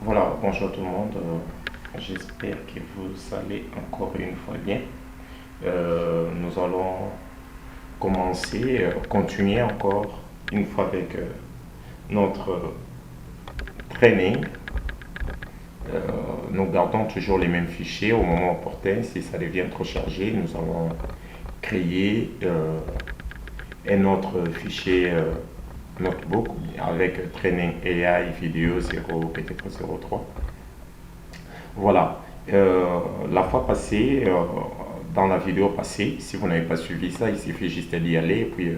Voilà, bonjour tout le monde. J'espère que vous allez encore une fois bien. Nous allons continuer encore une fois avec notre training. Euh, nous gardons toujours les mêmes fichiers au moment opportun. Si ça devient trop chargé, nous allons créer un autre fichier notebook avec training AI vidéo 0, peut-être 03. Voilà. La fois passée, dans la vidéo passée, si vous n'avez pas suivi ça, il suffit juste d'y aller et puis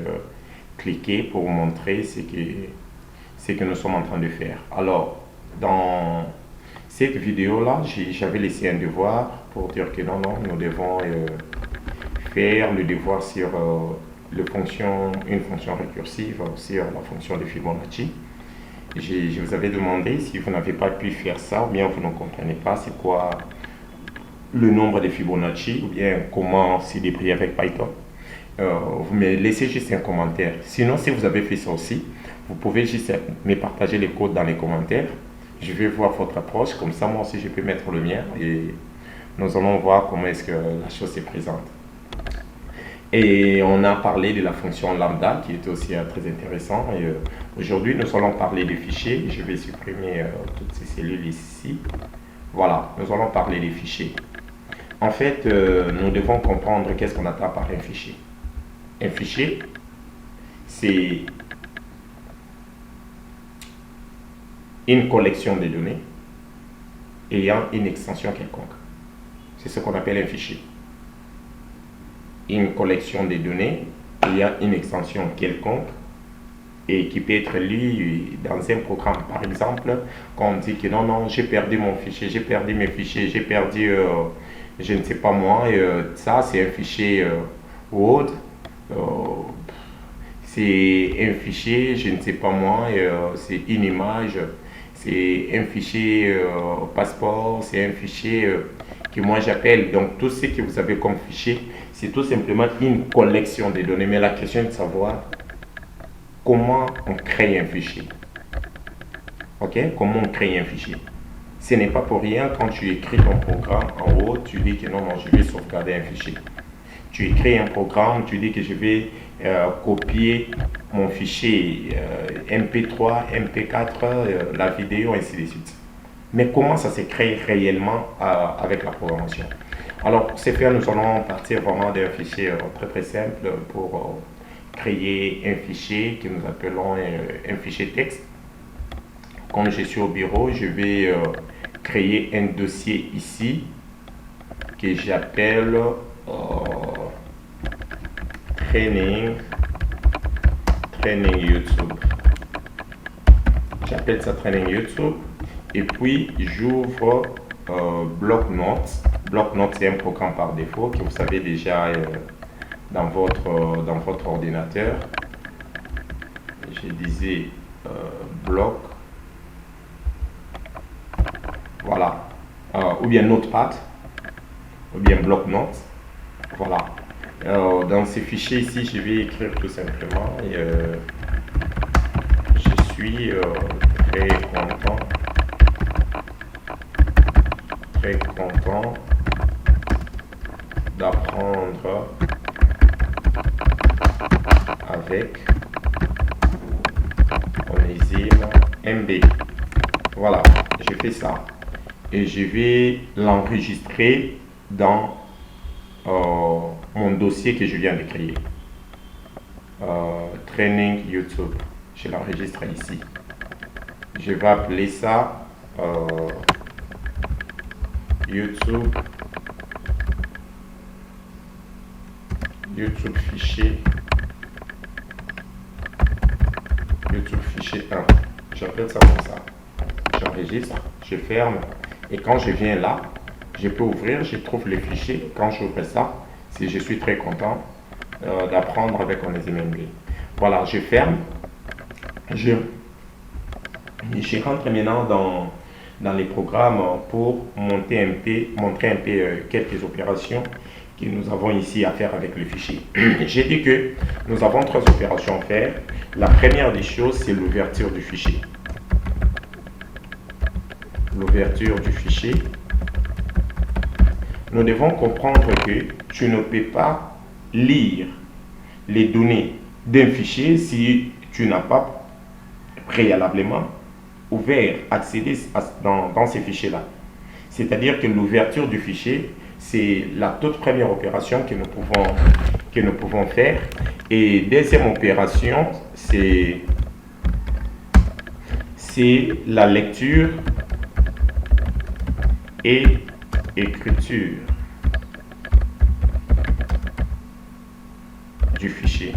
cliquer pour montrer ce que nous sommes en train de faire. Alors, dans cette vidéo-là, j'avais laissé un devoir pour dire que non, non, nous devons faire le devoir sur une fonction récursive sur la fonction de Fibonacci. Je vous avais demandé si vous n'avez pas pu faire ça, ou bien vous ne comprenez pas c'est quoi le nombre de Fibonacci, ou bien comment s'y débrouiller avec Python. Vous me laissez juste un commentaire. Sinon, si vous avez fait ça aussi, vous pouvez juste me partager les codes dans les commentaires. Je vais voir votre approche, comme ça moi aussi je peux mettre le mien et nous allons voir comment est-ce que la chose se présente. Et on a parlé de la fonction lambda qui était aussi très intéressant. Et aujourd'hui, nous allons parler des fichiers. Je vais supprimer toutes ces cellules ici. Voilà, nous allons parler des fichiers. En fait, nous devons comprendre qu'est-ce qu'on attend par un fichier. Un fichier, c'est une collection de données ayant une extension quelconque. C'est ce qu'on appelle un fichier. Une collection de données ayant une extension quelconque et qui peut être lue dans un programme. Par exemple, quand on dit que non, non, j'ai perdu mon fichier, j'ai perdu mes fichiers, j'ai perdu, je ne sais pas moi, ça c'est un fichier Word, c'est un fichier, je ne sais pas moi, c'est une image, c'est un fichier passeport, c'est un fichier que moi j'appelle. Donc tout ce que vous avez comme fichier, c'est tout simplement une collection de données. Mais la question est de savoir comment on crée un fichier. Ok? Comment on crée un fichier. Ce n'est pas pour rien quand tu écris ton programme en haut, tu dis que non, non, je vais sauvegarder un fichier. Tu écris un programme, tu dis que je vais copier mon fichier MP3, MP4, la vidéo, ainsi de suite. Mais comment ça se crée réellement avec la programmation? Alors, pour ce faire, nous allons partir vraiment d'un fichier très très simple pour créer un fichier que nous appelons un fichier texte. Comme je suis au bureau, je vais créer un dossier ici que j'appelle training YouTube. J'appelle ça training YouTube. Et puis, j'ouvre bloc-notes. Bloc-notes, c'est un programme par défaut que vous savez déjà dans votre ordinateur. Je disais bloc. Voilà. Ou bien Notepad. Ou bien bloc-notes. Voilà. Dans ces fichiers ici, je vais écrire tout simplement. Je suis très content d'apprendre avec Onésime MB. Voilà, je fais ça et je vais l'enregistrer dans mon dossier que je viens de créer. Training YouTube. Je l'enregistre ici. Je vais appeler ça YouTube fichier 1. J'appelle ça comme ça. J'enregistre, je ferme et quand je viens là, je peux ouvrir, je trouve le fichier. Quand j'ouvre ça, si je suis très content d'apprendre avec Onésime MB. Voilà, je ferme. Je rentre maintenant dans les programmes pour montrer un peu quelques opérations que nous avons ici à faire avec le fichier. J'ai dit que nous avons 3 opérations à faire. La première des choses, c'est l'ouverture du fichier. l'ouverture du fichier, nous devons comprendre que tu ne peux pas lire les données d'un fichier si tu n'as pas préalablement ouvert, accédé dans ces fichiers-là. C'est-à-dire que l'ouverture du fichier, c'est la toute première opération que nous pouvons faire. Et deuxième opération, c'est la lecture et écriture du fichier.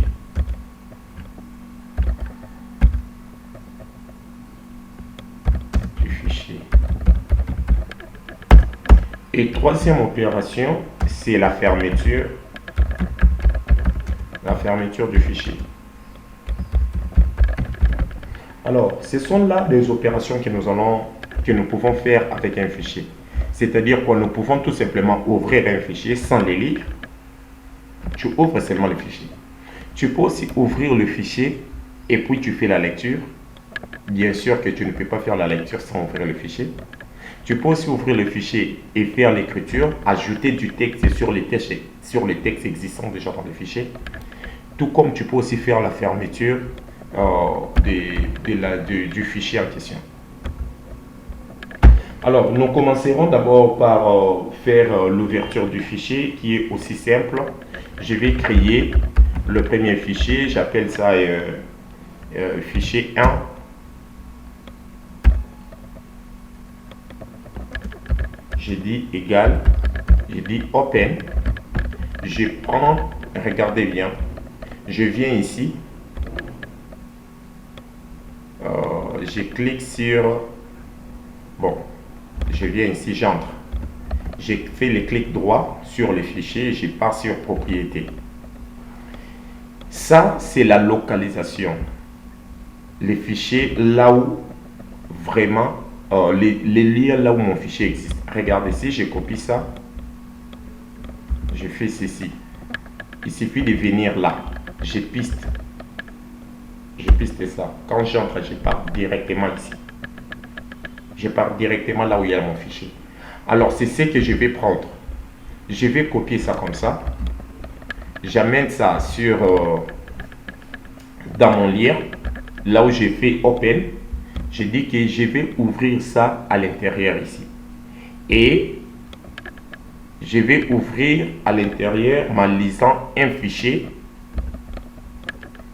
Et troisième opération, c'est la fermeture du fichier. Alors, ce sont là des opérations que nous pouvons faire avec un fichier. C'est-à-dire que nous pouvons tout simplement ouvrir un fichier sans le lire. Tu ouvres seulement le fichier. Tu peux aussi ouvrir le fichier et puis tu fais la lecture. Bien sûr que tu ne peux pas faire la lecture sans ouvrir le fichier. Tu peux aussi ouvrir le fichier et faire l'écriture, ajouter du texte sur les textes existants déjà dans le fichier. Tout comme tu peux aussi faire la fermeture du fichier en question. Alors, nous commencerons d'abord par faire l'ouverture du fichier qui est aussi simple. Je vais créer le premier fichier, j'appelle ça fichier 1. J'ai dit égal, j'ai dit open. Je prends, regardez bien, je viens ici, je clique sur, je viens ici, j'entre. J'ai fait le clic droit sur le fichier et je pars sur propriété. Ça, c'est la localisation. Les fichiers là où vraiment, les liens là où mon fichier existe. Regardez ici, je copie ça. Je fais ceci. Il suffit de venir là. Je piste ça. Quand j'entre, je pars directement ici. Je pars directement là où il y a mon fichier. Alors, c'est ce que je vais prendre. Je vais copier ça comme ça. J'amène ça dans mon lien, là où j'ai fait open. Je dis que je vais ouvrir ça à l'intérieur ici. Et je vais ouvrir à l'intérieur en lisant un fichier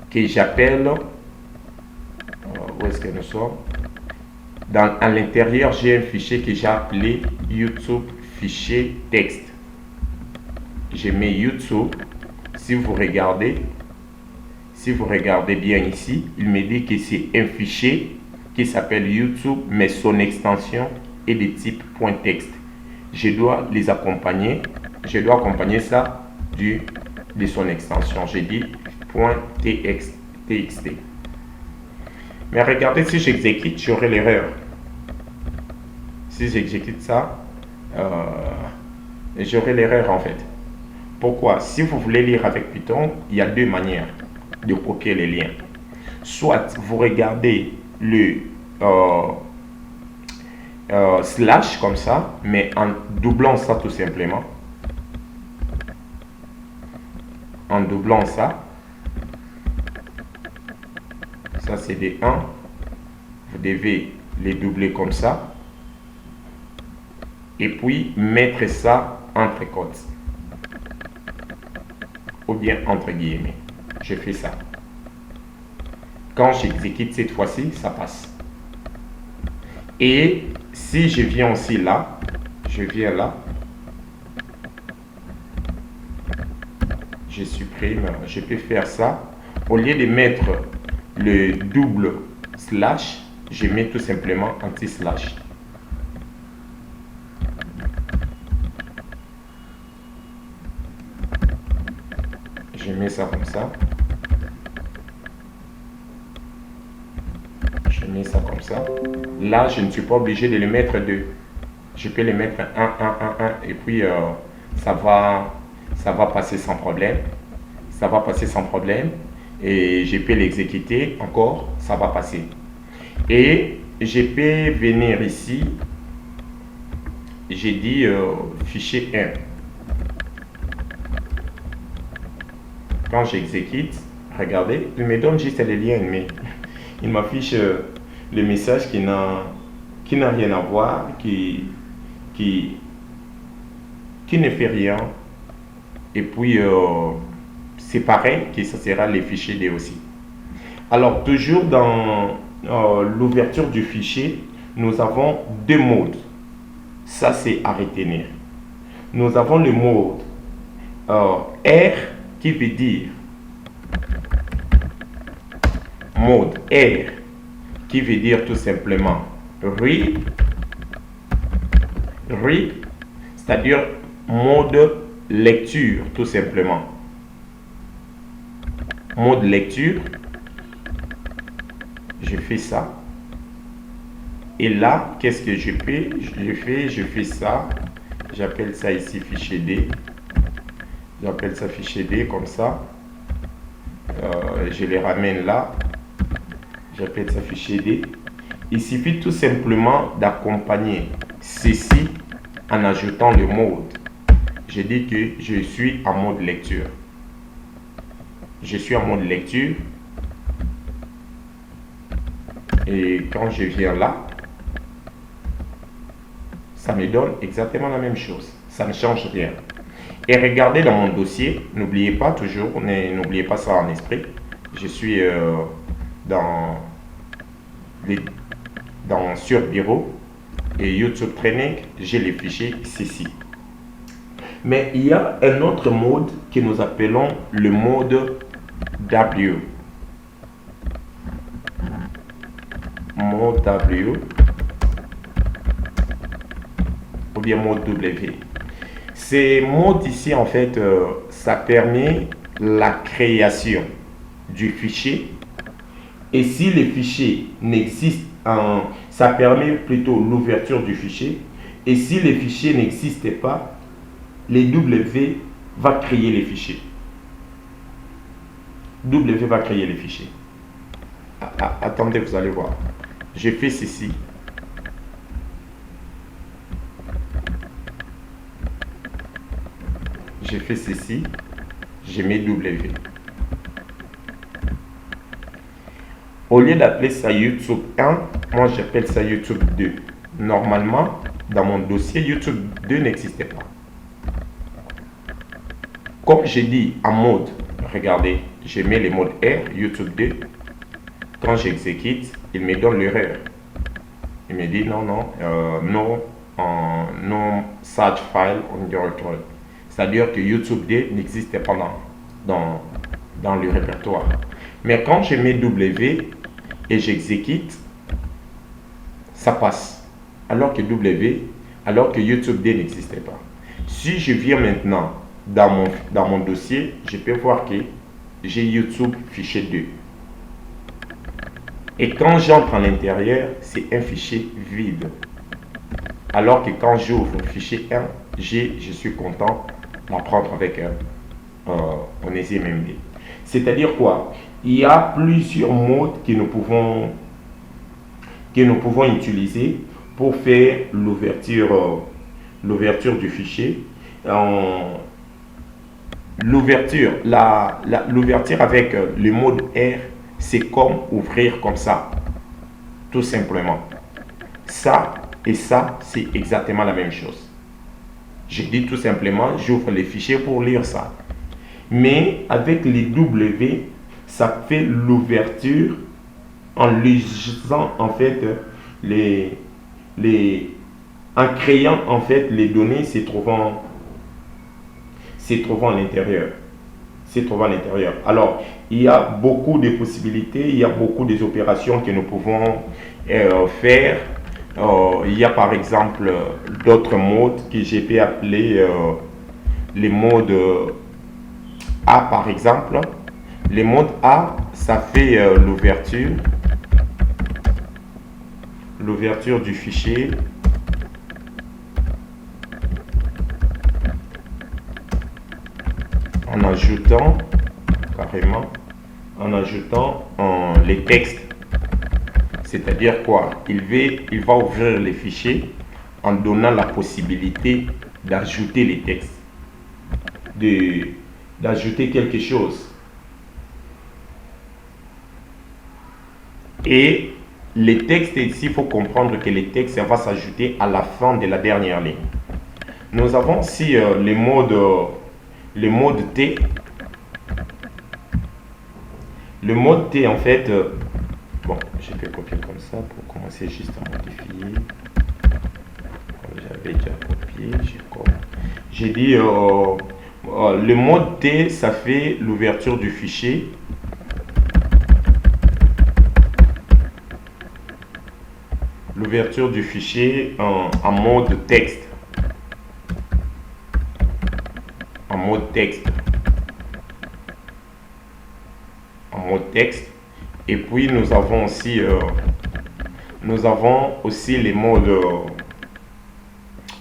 que j'appelle, où est-ce que nous sommes? À l'intérieur, j'ai un fichier que j'ai appelé YouTube fichier texte. Je mets YouTube. Si vous regardez bien ici, il me dit que c'est un fichier qui s'appelle YouTube, mais son extension est de type .text. Je dois les accompagner. Je dois accompagner ça de son extension. J'ai dit .txt. Mais regardez, si j'exécute, j'aurai l'erreur. Si j'exécute ça, j'aurai l'erreur en fait. Pourquoi? Si vous voulez lire avec Python, il y a deux manières de copier les liens. Soit vous regardez le slash comme ça, mais en doublant ça tout simplement. En doublant ça. Ça c'est des 1. Vous devez les doubler comme ça. Et puis mettre ça entre côtes. Ou bien entre guillemets. Je fais ça. Quand j'exécute cette fois-ci, ça passe. Et si je viens aussi là, je viens là, je supprime, je peux faire ça. Au lieu de mettre le double slash, je mets tout simplement anti-slash. Je mets ça comme ça. Je mets ça comme ça. Là, je ne suis pas obligé de les mettre deux. Je peux les mettre 1, 1, 1, 1. Et puis, ça va passer sans problème. Ça va passer sans problème. Et je peux l'exécuter encore. Ça va passer. Et je peux venir ici j'ai dit fichier 1. Quand j'exécute, regardez, il me donne juste les liens, mais il m'affiche le message qui n'a rien à voir, qui ne fait rien. Et puis, c'est pareil que ça sera les fichiers D aussi. Alors, toujours dans l'ouverture du fichier, nous avons deux modes. Ça, c'est à retenir. Nous avons le mode R qui veut dire mode R qui veut dire tout simplement read, c'est-à-dire mode lecture tout simplement. Mode lecture, je fais ça. Et là, qu'est-ce que je fais? Je fais ça. J'appelle ça ici fichier D. J'appelle ça fichier D comme ça. Je les ramène là. J'appelle ça fichier D. Il suffit tout simplement d'accompagner ceci en ajoutant le mode. Je dis que je suis en mode lecture. Je suis en mode lecture. Et quand je viens là, ça me donne exactement la même chose. Ça ne change rien. Et regardez dans mon dossier, n'oubliez pas toujours, n'oubliez pas ça en esprit. Je suis sur bureau et YouTube Training, j'ai les fichiers ceci. Mais il y a un autre mode que nous appelons le mode W. Mode W ou bien mode W. Ces modes ici, en fait, ça permet la création du fichier. Et si le fichier n'existe, ça permet plutôt l'ouverture du fichier. Et si le fichier n'existe pas, les W va créer les fichiers. W va créer les fichiers. Attendez, vous allez voir. Je fais ceci. Je fais ceci. Je mets W. Au lieu d'appeler ça YouTube 1, moi j'appelle ça YouTube 2. Normalement, dans mon dossier, YouTube 2 n'existait pas. Comme j'ai dit en mode, regardez, je mets le mode R, YouTube 2. Quand j'exécute, il me donne l'erreur. Il me dit non, non such file on your record. C'est-à-dire que YouTube 2 n'existait pas dans le répertoire. Mais quand je mets W et j'exécute, ça passe. Alors que YouTube 2 n'existait pas. Si je viens maintenant dans mon dossier, je peux voir que j'ai YouTube fichier 2. Et quand j'entre à l'intérieur, c'est un fichier vide. Alors que quand j'ouvre le fichier 1, je suis content d'apprendre avec un SMMD. C'est-à-dire quoi? Il y a plusieurs modes que nous pouvons utiliser pour faire l'ouverture du fichier. L'ouverture avec le mode R, c'est comme ouvrir comme ça, tout simplement. Ça et ça, c'est exactement la même chose. Je dis tout simplement, j'ouvre les fichiers pour lire ça. Mais avec les W, ça fait l'ouverture en lisant en fait en créant en fait les données se trouvant à l'intérieur. Alors, il y a beaucoup de possibilités, il y a beaucoup d'opérations que nous pouvons faire. Il y a par exemple d'autres modes que j'ai pu appeler les modes A par exemple. Le mode A, ça fait l'ouverture du fichier. En ajoutant les textes. C'est-à-dire quoi? Il va ouvrir les fichiers en donnant la possibilité d'ajouter les textes, d'ajouter quelque chose. Et les textes ici, il faut comprendre que les textes, ça va s'ajouter à la fin de la dernière ligne. Nous avons aussi le mode T. Le mode T, en fait, bon, je vais copier comme ça pour commencer juste à modifier. J'avais déjà copié, j'ai dit le mode T, ça fait l'ouverture du fichier. L'ouverture du fichier en mode texte. En mode texte. En mode texte. Et puis nous avons aussi les modes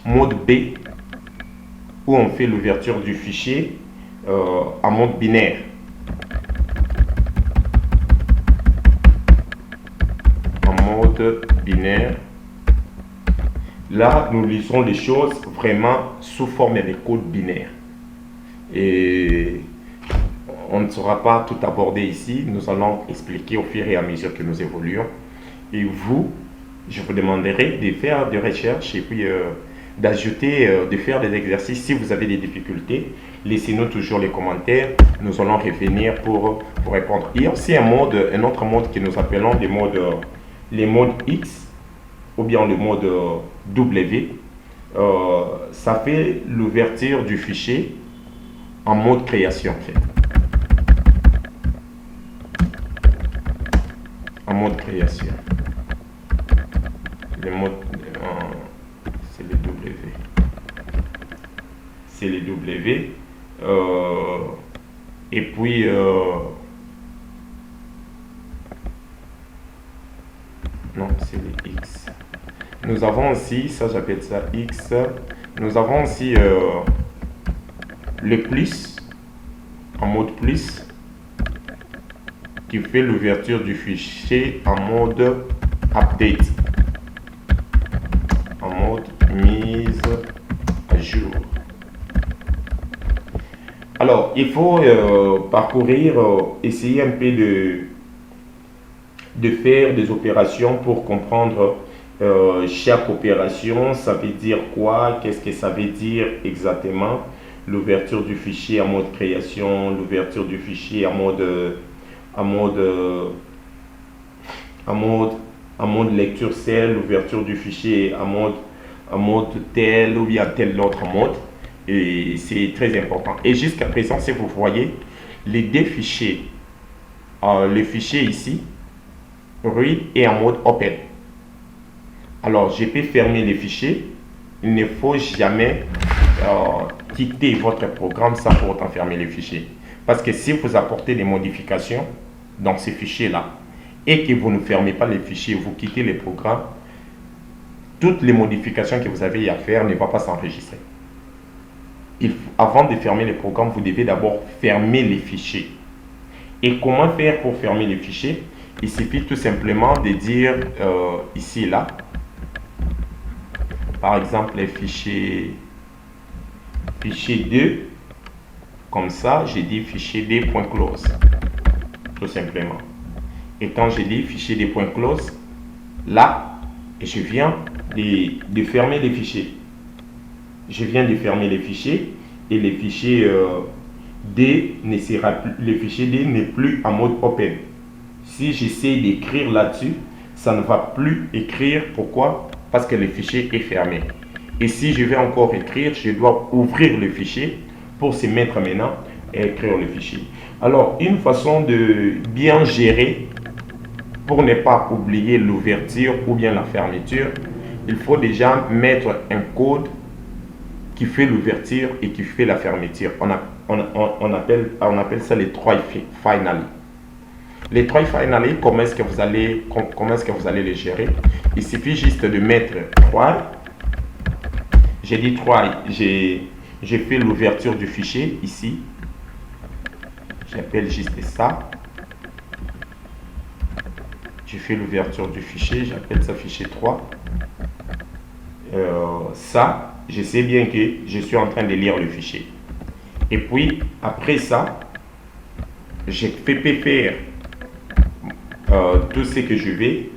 mode B, où on fait l'ouverture du fichier en mode binaire. En mode binaire. Là, nous lisons les choses vraiment sous forme de code binaire. Et on ne saura pas tout aborder ici. Nous allons expliquer au fur et à mesure que nous évoluons. Et vous, je vous demanderai de faire des recherches et puis d'ajouter, de faire des exercices. Si vous avez des difficultés, laissez-nous toujours les commentaires. Nous allons revenir pour vous répondre. Il y a aussi un autre mode que nous appelons les modes X ou bien le mode W. Ça fait l'ouverture du fichier en mode création, en fait. En mode création. Le mode, c'est les W. C'est les W. Et puis, non, c'est les X. Nous avons aussi, ça j'appelle ça X. Nous avons aussi le plus, en mode plus, qui fait l'ouverture du fichier en mode update, en mode mise à jour. Alors, il faut parcourir, essayer un peu de faire des opérations pour comprendre chaque opération, ça veut dire quoi, qu'est-ce que ça veut dire exactement. L'ouverture du fichier en mode création, l'ouverture du fichier en mode lecture cell, l'ouverture du fichier en mode tel ou bien tel autre mode. Et c'est très important. Et jusqu'à présent, si vous voyez les deux fichiers, le fichier ici, read est en mode open. Alors, je peux fermer les fichiers. Il ne faut jamais quitter votre programme sans pour autant fermer les fichiers. Parce que si vous apportez des modifications dans ces fichiers-là et que vous ne fermez pas les fichiers, vous quittez le programme, toutes les modifications que vous avez à faire ne vont pas s'enregistrer. Avant de fermer le programme, vous devez d'abord fermer les fichiers. Et comment faire pour fermer les fichiers? Il suffit tout simplement de dire ici, là, par exemple, les fichier 2, comme ça, j'ai dit fichier d.close, tout simplement. Et quand j'ai dit fichier d.close, là, je viens de fermer les fichiers. Je viens de fermer les fichiers et les fichiers D ne sera plus, le fichier D n'est plus en mode open. Si j'essaie d'écrire là-dessus, ça ne va plus écrire. Pourquoi? Parce que le fichier est fermé. Et si je vais encore écrire, je dois ouvrir le fichier pour se mettre maintenant et écrire le fichier. Alors, une façon de bien gérer pour ne pas oublier l'ouverture ou bien la fermeture, il faut déjà mettre un code qui fait l'ouverture et qui fait la fermeture. On appelle ça les try finally. Les try finally, comment est-ce que vous allez les gérer? Il suffit juste de mettre try. J'ai dit try, j'ai fait l'ouverture du fichier ici. J'appelle juste ça. J'ai fait l'ouverture du fichier, j'appelle ça fichier 3. Ça, je sais bien que je suis en train de lire le fichier. Et puis, après ça, je peux faire tout ce que je vais.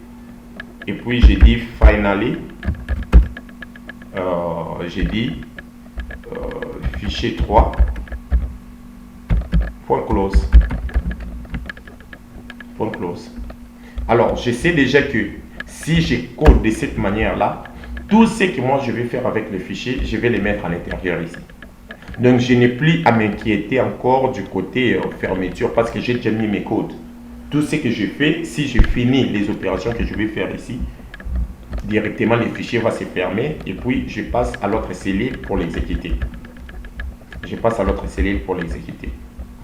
Et puis, j'ai dit finally. J'ai dit fichier 3. Point close. Point close. Alors, je sais déjà que si je code de cette manière-là, tout ce que moi je vais faire avec le fichier, je vais les mettre à l'intérieur ici. Donc, je n'ai plus à m'inquiéter encore du côté fermeture parce que j'ai déjà mis mes codes. Tout ce que je fais, si je finis les opérations que je vais faire ici, directement le fichier va se fermer et puis je passe à l'autre cellule pour l'exécuter. Je passe à l'autre cellule pour l'exécuter.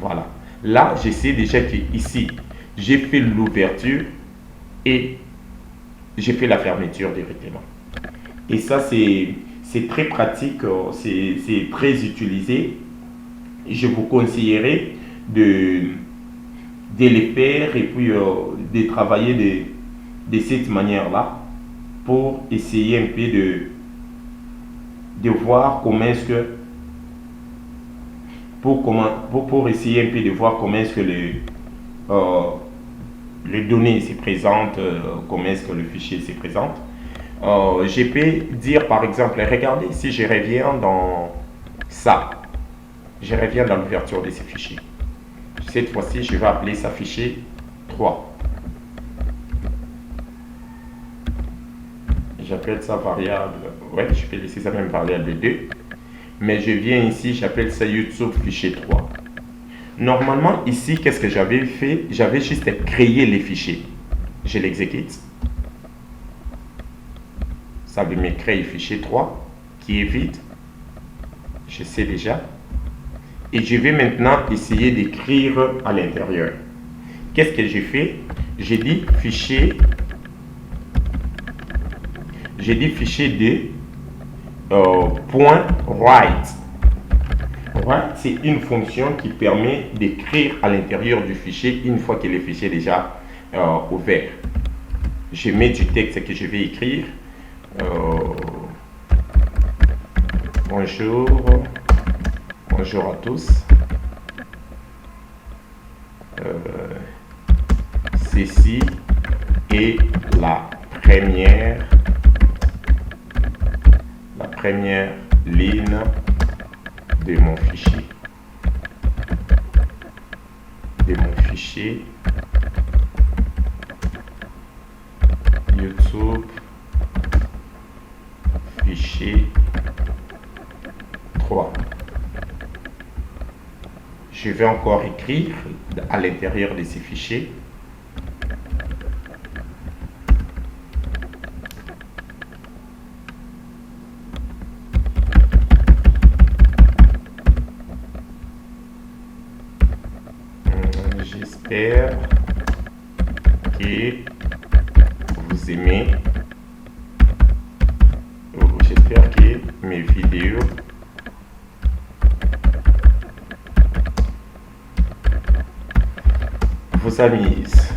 Voilà. Là, je sais déjà qu'ici, j'ai fait l'ouverture et j'ai fait la fermeture directement. Et ça, c'est très pratique, c'est très utilisé. Je vous conseillerais de les faire et puis de travailler de cette manière-là pour essayer un peu de voir comment est-ce que pour essayer un peu de voir comment est-ce que les données se présentent, comment est-ce que le fichier se présente. Je peux dire par exemple, regardez, si je reviens dans ça, je reviens dans l'ouverture de ce fichier. Cette fois-ci, je vais appeler ça fichier 3. J'appelle ça variable, ouais, je peux laisser ça même variable 2. Mais je viens ici, j'appelle ça YouTube fichier 3. Normalement, ici, qu'est-ce que j'avais fait? J'avais juste créé les fichiers. Je l'exécute. Ça va me créer le fichier 3 qui est vide. Je sais déjà. Et je vais maintenant essayer d'écrire à l'intérieur. Qu'est-ce que j'ai fait? J'ai dit fichier 2 point write. Write, c'est une fonction qui permet d'écrire à l'intérieur du fichier une fois que le fichier est déjà ouvert. Je mets du texte que je vais écrire. Bonjour à tous. Ceci est la première ligne de mon fichier YouTube fichier 3. Je vais encore écrire à l'intérieur de ces fichiers. J'espère que vous aimez. J'espère que mes vidéos vous amusent.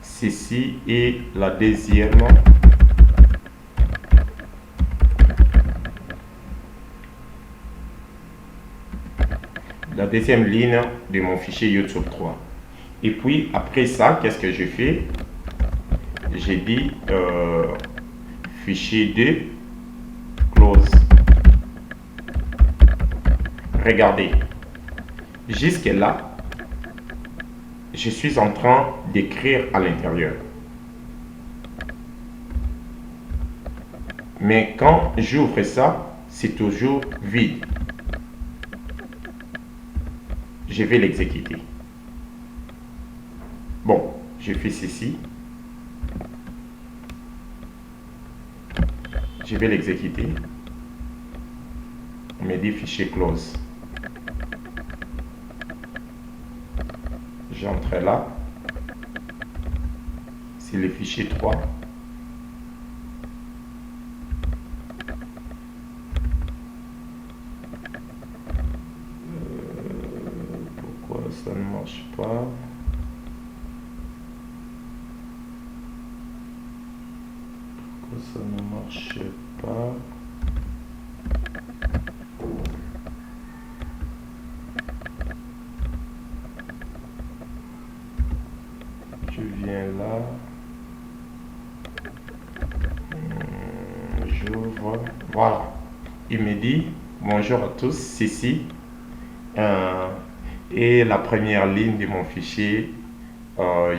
Ceci est la deuxième ligne de mon fichier YouTube 3. Et puis après ça, qu'est-ce que j'ai fait? J'ai dit fichier 2 close. Regardez, jusque là, je suis en train d'écrire à l'intérieur. Mais quand j'ouvre ça, c'est toujours vide. Je vais l'exécuter. Bon, je fais ceci. Je vais l'exécuter. On me dit fichier close. J'entre là. C'est le fichier 3. Pourquoi ça ne marche pas? Pourquoi ça ne marche pas? Je viens là. J'ouvre. Voilà. Il me dit bonjour à tous, Cécile. Et la première ligne de mon fichier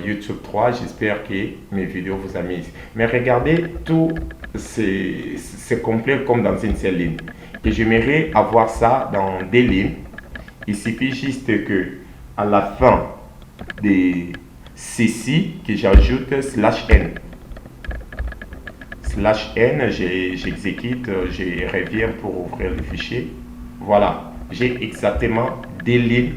YouTube 3. J'espère que mes vidéos vous amusent. Mais regardez, tout c'est complet comme dans une seule ligne. Et j'aimerais avoir ça dans des lignes. Il suffit juste que à la fin de ceci, que j'ajoute /n. /n, j'exécute, je reviens pour ouvrir le fichier. Voilà, j'ai exactement des lignes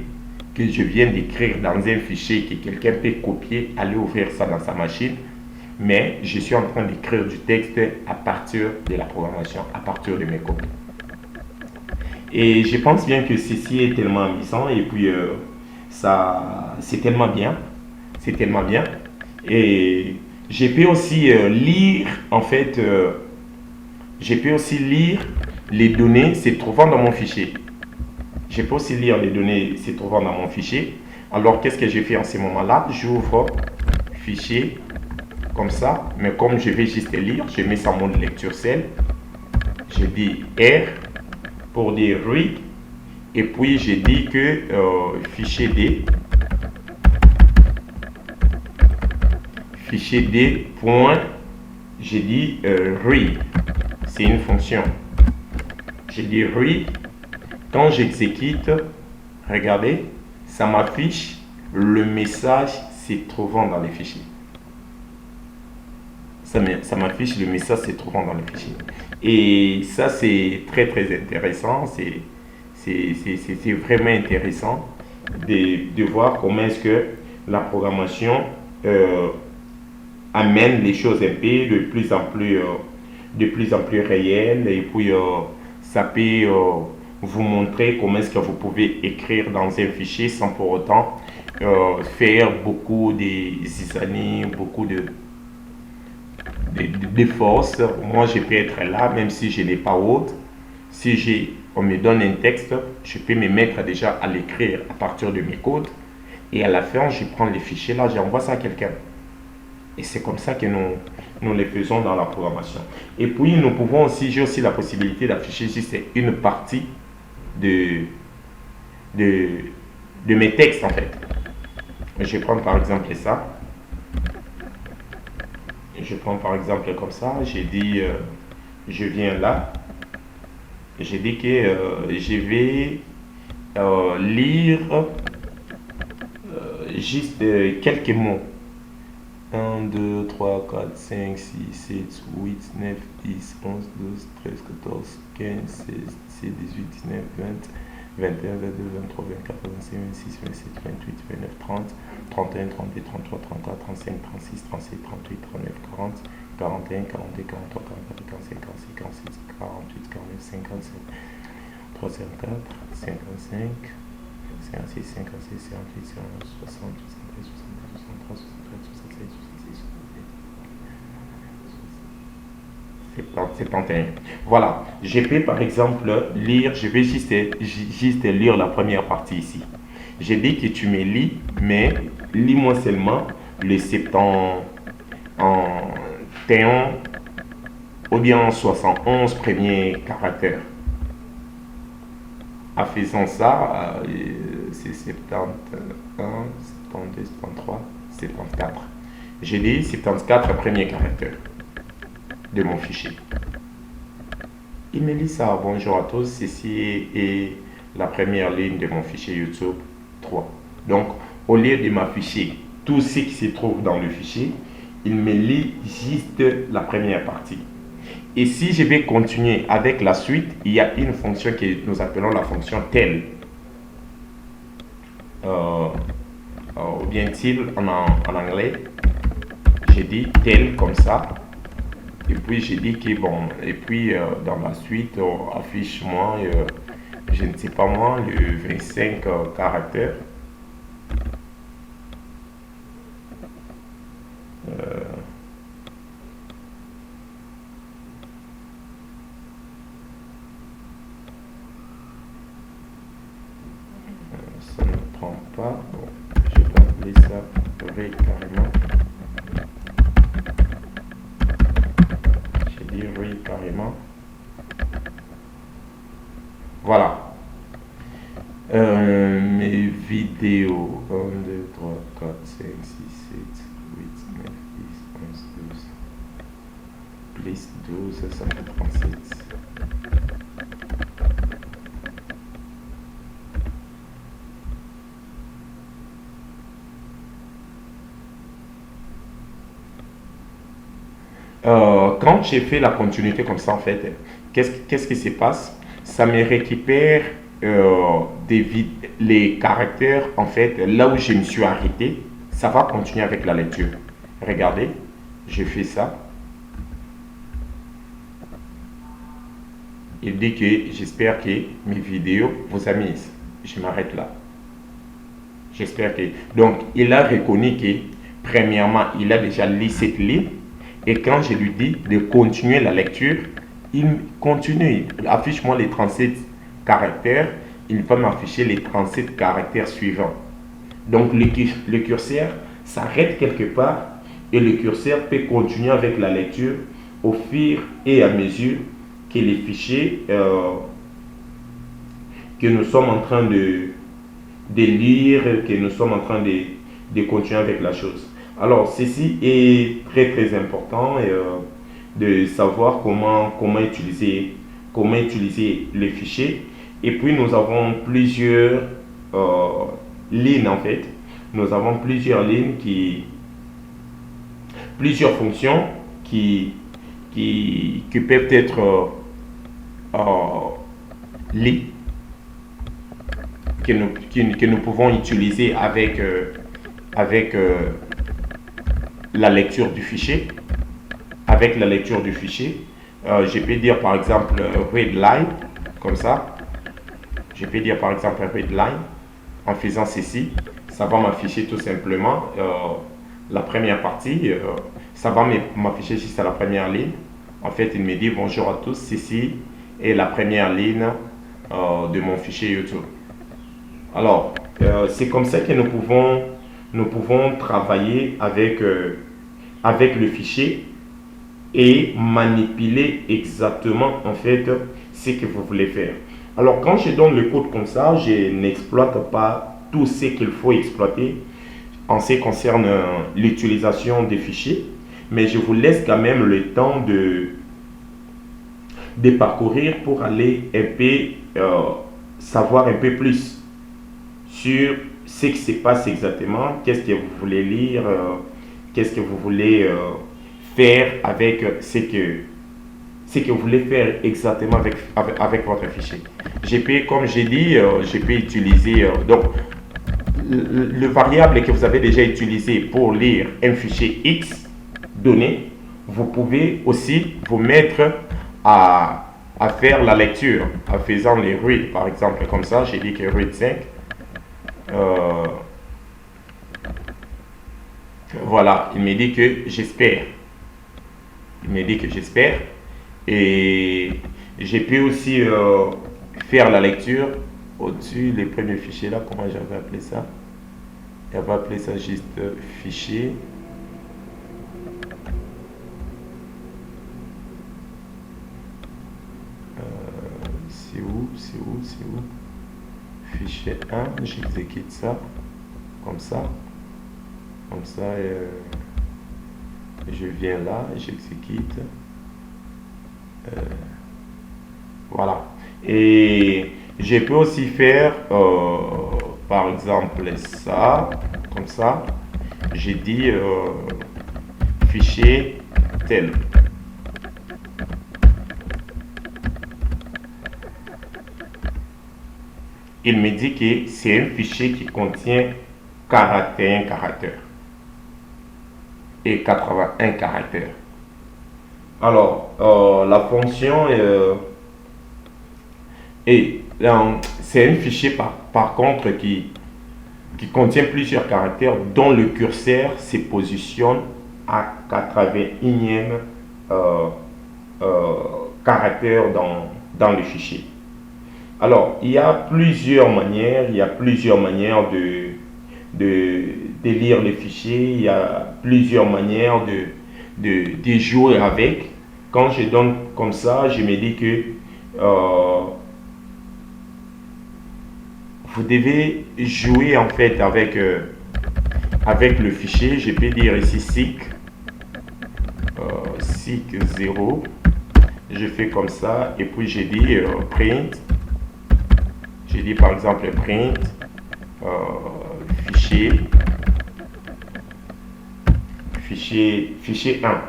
que je viens d'écrire dans un fichier que quelqu'un peut copier, aller ouvrir ça dans sa machine. Mais je suis en train d'écrire du texte à partir de la programmation, à partir de mes copies. Et je pense bien que ceci est tellement amusant et puis ça, c'est tellement bien. C'est tellement bien. Et je peux aussi lire, en fait, je peux aussi lire les données se trouvant dans mon fichier. Je peux aussi lire les données se trouvant dans mon fichier. Alors, qu'est-ce que je fais en ce moment-là? J'ouvre fichier comme ça, mais comme je vais juste lire, je mets ça en mode lecture seul. Je dis R pour dire read, et puis je dis que fichier D, point, je dis read, c'est une fonction. Je dis read, quand j'exécute, regardez, ça m'affiche le message se trouvant dans les fichiers. Ça m'affiche le message se trouvant dans le fichier. Et ça, c'est très très intéressant. C'est vraiment intéressant de voir comment est-ce que la programmation amène les choses un peu de plus en plus réelles. Et puis, ça peut vous montrer comment est-ce que vous pouvez écrire dans un fichier sans pour autant faire beaucoup de zizanis, beaucoup de force. Moi, je peux être là, même si je n'ai pas autre. Si on me donne un texte, je peux me mettre déjà à l'écrire à partir de mes codes. Et à la fin, je prends les fichiers là, j'envoie ça à quelqu'un. Et c'est comme ça que nous les faisons dans la programmation. Et puis, nous pouvons aussi, j'ai aussi la possibilité d'afficher juste une partie de mes textes, en fait. Je vais prendre par exemple ça. Je prends par exemple comme ça, j'ai dit, je viens là, j'ai dit que je vais lire juste quelques mots. 1, 2, 3, 4, 5, 6, 7, 8, 9, 10, 11, 12, 13, 14, 15, 16, 17, 18, 19, 20, 21, 22, 23, 24, 25, 26, 27, 28, 29, 30, 31, 32, 33, 34, 35, 36, 37, 38, 39, 40, 41, 42, 43, 44, 45, 46, 47, 48, 49, 57, 54, 55, 56, 57, 58, 59, 60, 73, 72, 73, 74, 71. Voilà, je peux par exemple lire, je vais juste lire la première partie ici. J'ai dit que tu me lis, mais lis-moi seulement le 71 ou bien 71 premiers caractères. En faisant ça, c'est 71, 72, 73, 74. J'ai dit 74 premiers caractères de mon fichier. Il me lit ça. Bonjour à tous, ceci est la première ligne de mon fichier YouTube 3. Donc, au lieu de m'afficher tout ce qui se trouve dans le fichier, il me lit juste la première partie. Et si je vais continuer avec la suite, il y a une fonction que nous appelons la fonction tel. Ou bien til en anglais. J'ai dit tel comme ça. Et puis j'ai dit que bon, et puis dans la suite, affiche-moi, je ne sais pas moi, le 25 caractères. pas. Bon, je vais appeler ça read carrément. J'ai dit read carrément. Voilà. Mes vidéos 1, 2, 3, 4, 5, 6, 7, 8, 9, 10, 11, 12 plus 12, ça fait 37. Quand j'ai fait la continuité comme ça, en fait, qu'est-ce qui se passe? Ça me récupère les caractères, en fait, là où je me suis arrêté, ça va continuer avec la lecture. Regardez, je fais ça. Il dit que j'espère que mes vidéos vous amusent. Je m'arrête là. J'espère que... Donc, il a reconnu que, premièrement, il a déjà lu cette ligne. Et quand je lui dis de continuer la lecture, il continue. Affiche-moi les 37 caractères. Il va m'afficher les 37 caractères suivants. Donc, le curseur s'arrête quelque part et le curseur peut continuer avec la lecture au fur et à mesure que les fichiers que nous sommes en train de lire, que nous sommes en train de continuer avec la chose. Alors, ceci est très important de savoir comment utiliser les fichiers. Et puis, nous avons plusieurs lignes en fait. Nous avons plusieurs lignes plusieurs fonctions qui peuvent être liées, que nous pouvons utiliser avec la lecture du fichier. Avec la lecture du fichier, je peux dire par exemple read line, comme ça. Je peux dire par exemple read line. En faisant ceci, ça va m'afficher tout simplement la première partie. Ça va m'afficher juste à la première ligne. En fait, il me dit bonjour à tous, ceci est la première ligne de mon fichier YouTube. Alors, c'est comme ça que nous pouvons travailler avec le fichier et manipuler exactement en fait ce que vous voulez faire. Alors, quand je donne le code comme ça, je n'exploite pas tout ce qu'il faut exploiter en ce qui concerne l'utilisation des fichiers, mais je vous laisse quand même le temps de parcourir pour aller un peu savoir un peu plus sur ce qui se passe exactement, qu'est-ce que vous voulez lire, qu'est-ce que vous voulez faire avec ce que vous voulez faire exactement avec votre fichier. Comme j'ai dit, je peux utiliser donc le variable que vous avez déjà utilisé pour lire un fichier X donné. Vous pouvez aussi vous mettre à faire la lecture en faisant les read, par exemple, comme ça. J'ai dit que read 5. Voilà, il me dit que j'espère. Il me dit que j'espère. Et j'ai pu aussi faire la lecture au-dessus les premiers fichiers là. Comment j'avais appelé ça? J'avais appelé ça juste fichier. C'est où? Fichier 1, j'exécute ça. Comme ça. Je viens là, j'exécute. Voilà. Et je peux aussi faire, par exemple, ça, comme ça. J'ai dit fichier tel. Il me dit que c'est un fichier qui contient 41 caractères et 81 caractères. Alors, la fonction c'est un fichier par contre qui contient plusieurs caractères dont le curseur se positionne à 81e caractère dans le fichier. Alors, il y a plusieurs manières de lire les fichiers. Il y a plusieurs manières de jouer avec. Quand je donne comme ça, je me dis que vous devez jouer en fait avec le fichier. Je peux dire ici SIG 0. Je fais comme ça et puis j'ai dit print. J'ai dit par exemple print fichier 1.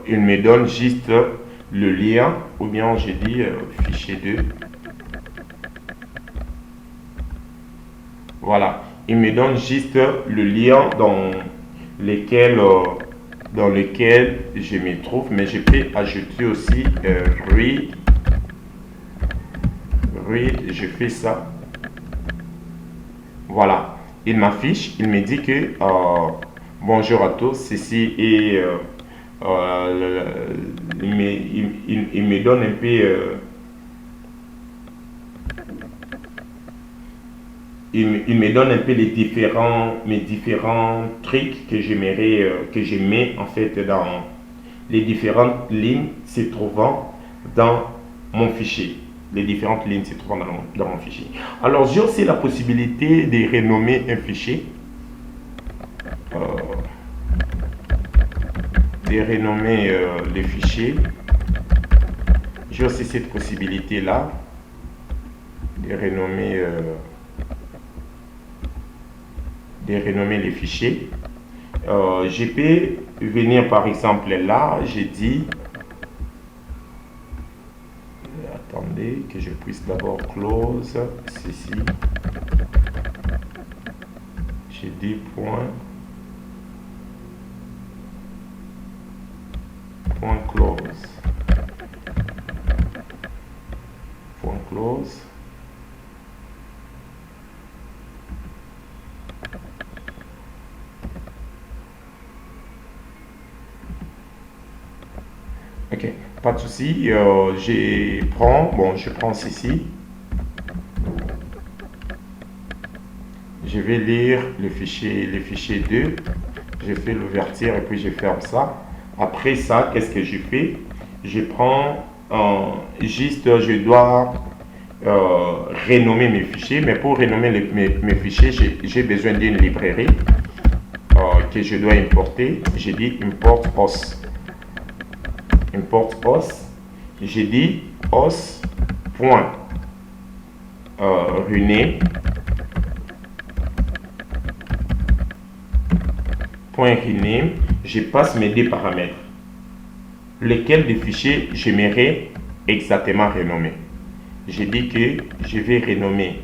Il me donne juste le lien, ou bien j'ai dit fichier 2. Voilà, il me donne juste le lien dans lequel je me trouve, mais je peux ajouter aussi read, je fais ça. Voilà, il m'affiche, il me dit que bonjour à tous, ceci est il me donne un peu il me donne un peu mes différents trucs que j'aimerais que je mets en fait dans les différentes lignes se trouvant dans mon fichier. Les différentes lignes se trouvant dans mon fichier. Alors j'ai aussi la possibilité de renommer un fichier. Les fichiers. J'ai aussi cette possibilité là de renommer les fichiers. Je peux venir par exemple là, j'ai dit attendez que je puisse d'abord close ceci. J'ai dit point close. Ok, pas de souci. Je prends ceci. Je vais lire le fichier 2. Je fais l'ouverture et puis je ferme ça. Après ça, qu'est-ce que je fais? Je prends juste, je dois renommer mes fichiers, mais pour renommer mes fichiers, j'ai besoin d'une librairie que je dois importer. J'ai dit import os. J'ai dit os point rename je passe mes deux paramètres. Lesquels des fichiers j'aimerais exactement renommer. J'ai dit que je vais renommer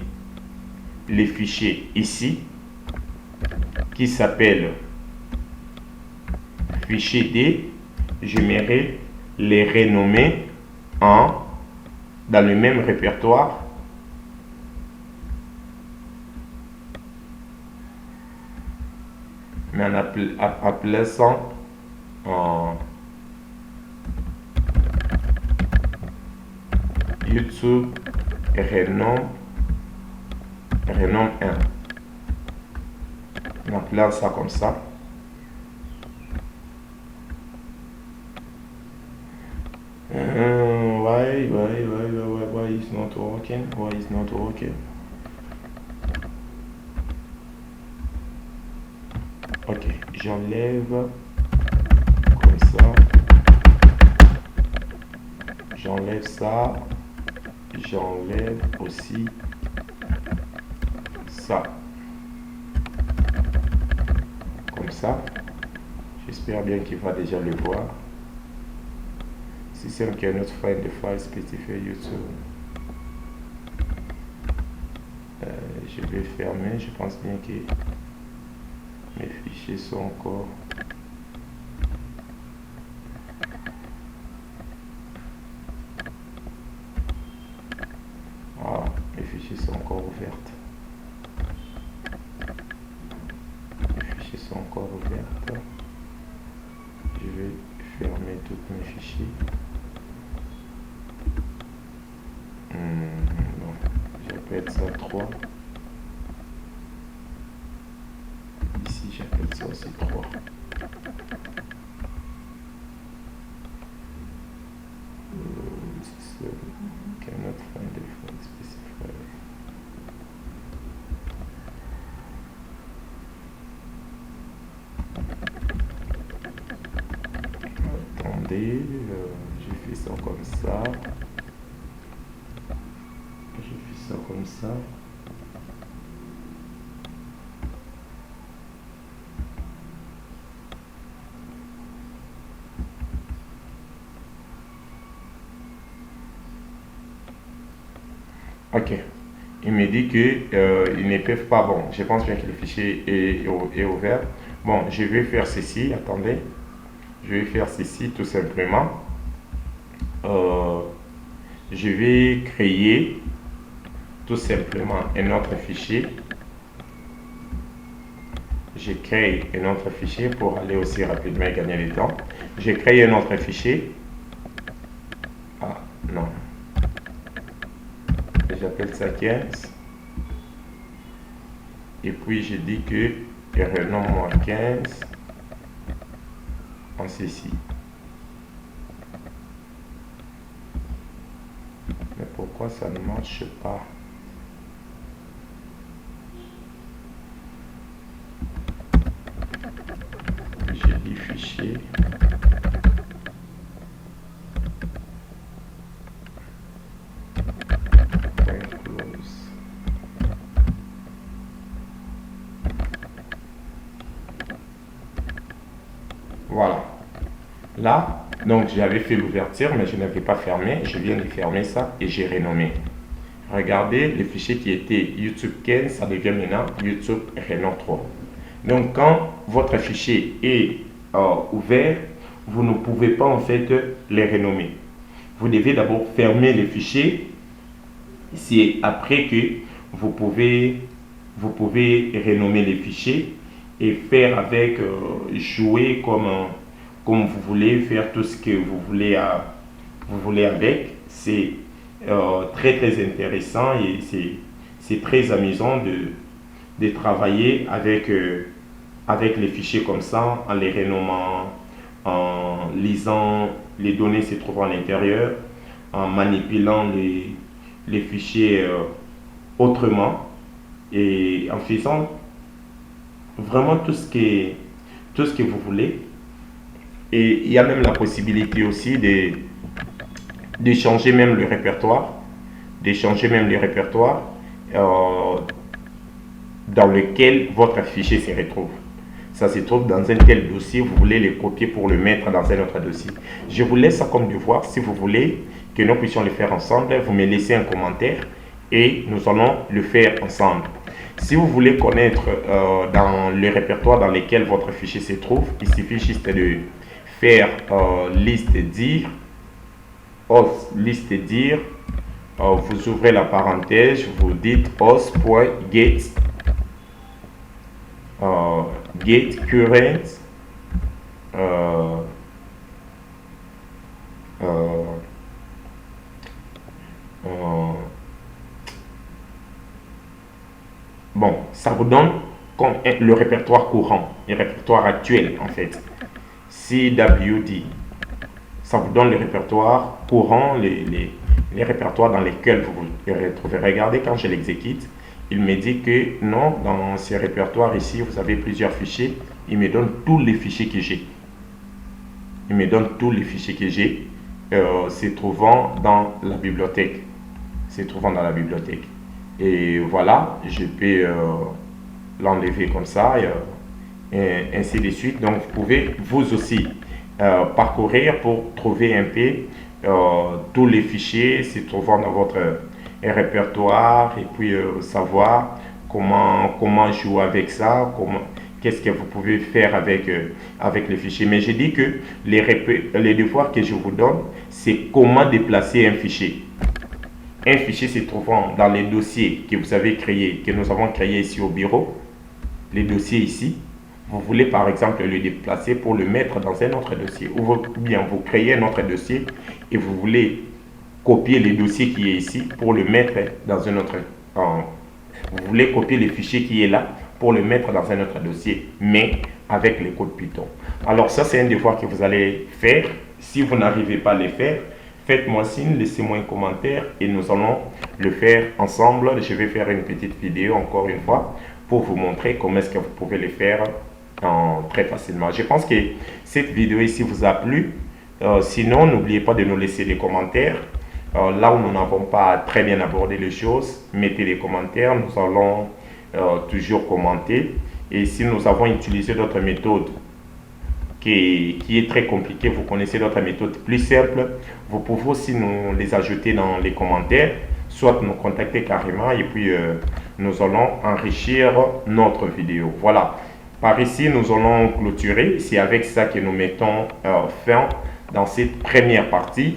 les fichiers ici qui s'appelle fichier D. J'aimerais les renommer dans le même répertoire mais en appelant YouTube renome 1. On appelle ça comme ça. Why is not working? Why is not working? Ok, j'enlève comme ça. J'enlève ça. J'enlève aussi ça. Comme ça. J'espère bien qu'il va déjà le voir. System cannot find the file specified YouTube. Je vais fermer. Je pense bien que mes fichiers sont encore. Voilà, mes fichiers sont encore ouverts. Les fichiers sont encore ouverts. Je vais fermer tous mes fichiers. Non, j'appelle ça 3. Ici, j'appelle ça aussi 3. Cannot find the font specified. Attendez, j'ai fait ça comme ça. J'ai fait ça comme ça. Ok. Il me dit que ils ne peuvent pas. Bon, je pense bien que le fichier est ouvert. Bon, je vais faire ceci. Attendez. Je vais faire ceci tout simplement. Euh, je vais créer tout simplement un autre fichier. Je crée un autre fichier pour aller aussi rapidement et gagner du temps. Je crée un autre fichier. Ah, non. J'appelle ça 15. Et puis je dis que renomme-moi 15 en ceci. Mais pourquoi ça ne marche pas? J'ai dit fichier. Close. Voilà. Là, donc j'avais fait l'ouverture, mais je n'avais pas fermé. Je viens de fermer ça et j'ai renommé. Regardez, le fichier qui était YouTube 15, ça devient maintenant YouTube Reno 3. Donc, quand votre fichier est ouvert, vous ne pouvez pas en fait les renommer. Vous devez d'abord fermer le fichier. C'est après que vous pouvez renommer les fichiers et faire avec, jouer comme vous voulez, faire tout ce que vous voulez avec. C'est très très intéressant et c'est très amusant de travailler avec les fichiers comme ça, en les renommant, en lisant les données se trouvant à l'intérieur, en manipulant les fichiers autrement et en faisant vraiment tout ce que vous voulez. Et il y a même la possibilité aussi de changer même le répertoire, dans lequel votre fichier se retrouve. Ça se trouve dans un tel dossier, vous voulez le copier pour le mettre dans un autre dossier. Je vous laisse ça comme devoir. Si vous voulez que nous puissions le faire ensemble, vous me laissez un commentaire et nous allons le faire ensemble. Si vous voulez connaître dans le répertoire dans lequel votre fichier se trouve, il suffit juste de faire liste dire, liste dire, vous ouvrez la parenthèse, vous dites os.get get current bon, ça vous donne comme le répertoire courant, le répertoire actuel en fait. CWD, ça vous donne le répertoire courant, les répertoires dans lesquels vous vous retrouvez. Regardez, quand je l'exécute, il me dit que non, dans ces répertoires ici, vous avez plusieurs fichiers. Il me donne tous les fichiers que j'ai. Il me donne tous les fichiers que j'ai se trouvant dans la bibliothèque. Et voilà, je peux l'enlever comme ça et ainsi de suite. Donc, vous pouvez vous aussi parcourir pour trouver un peu tous les fichiers se trouvant dans votre répertoire et puis savoir comment jouer avec ça, qu'est-ce que vous pouvez faire avec les fichiers. Mais je dis que les devoirs que je vous donne, c'est comment déplacer un fichier. Un fichier se trouvant dans les dossiers que vous avez créés, que nous avons créés ici au bureau, les dossiers ici, vous voulez par exemple le déplacer pour le mettre dans un autre dossier, ou bien vous créez un autre dossier et vous voulez copier le dossier qui est ici pour le mettre dans un autre. Vous voulez copier le fichier qui est là pour le mettre dans un autre dossier, mais avec les codes Python. Alors ça, c'est un devoir que vous allez faire. Si vous n'arrivez pas à le faire, faites-moi signe, laissez-moi un commentaire et nous allons le faire ensemble. Je vais faire une petite vidéo encore une fois pour vous montrer comment est-ce que vous pouvez le faire très facilement. Je pense que cette vidéo ici vous a plu. Sinon, n'oubliez pas de nous laisser des commentaires. Là où nous n'avons pas très bien abordé les choses, mettez les commentaires, nous allons toujours commenter. Et si nous avons utilisé d'autres méthodes qui est très compliquée, vous connaissez d'autres méthodes plus simples, vous pouvez aussi nous les ajouter dans les commentaires, soit nous contacter carrément et puis nous allons enrichir notre vidéo. Voilà, par ici nous allons clôturer. C'est avec ça que nous mettons fin dans cette première partie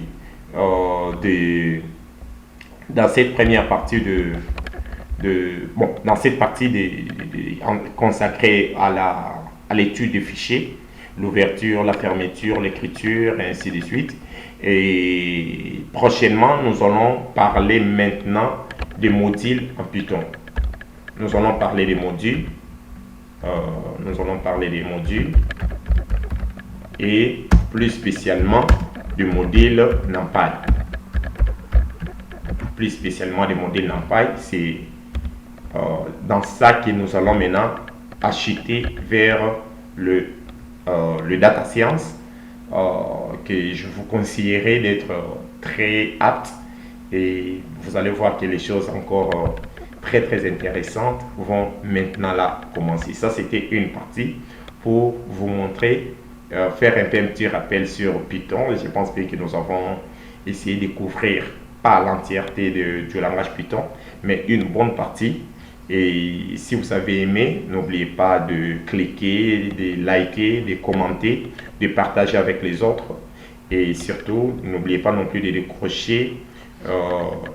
consacrée à l'étude des fichiers, l'ouverture, la fermeture, l'écriture, et ainsi de suite. Et prochainement, nous allons parler maintenant des modules en Python. Nous allons parler des modules. Et plus spécialement du module NumPy. C'est dans ça que nous allons maintenant acheter vers le data science, que je vous conseillerais d'être très apte, et vous allez voir que les choses encore très intéressantes vont maintenant là commencer. Ça, c'était une partie pour vous montrer, faire un petit rappel sur Python. Et je pense bien que nous avons essayé de couvrir pas l'entièreté du langage Python, mais une bonne partie. Et si vous avez aimé, n'oubliez pas de cliquer, de liker, de commenter, de partager avec les autres. Et surtout, n'oubliez pas non plus de décrocher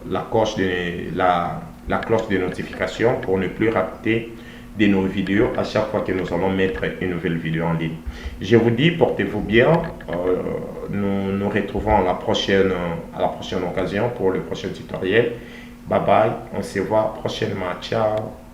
la cloche de notification pour ne plus rater de nos vidéos à chaque fois que nous allons mettre une nouvelle vidéo en ligne. Je vous dis, portez-vous bien. Nous nous retrouvons à la prochaine occasion pour le prochain tutoriel. Bye bye, on se voit prochainement. Ciao.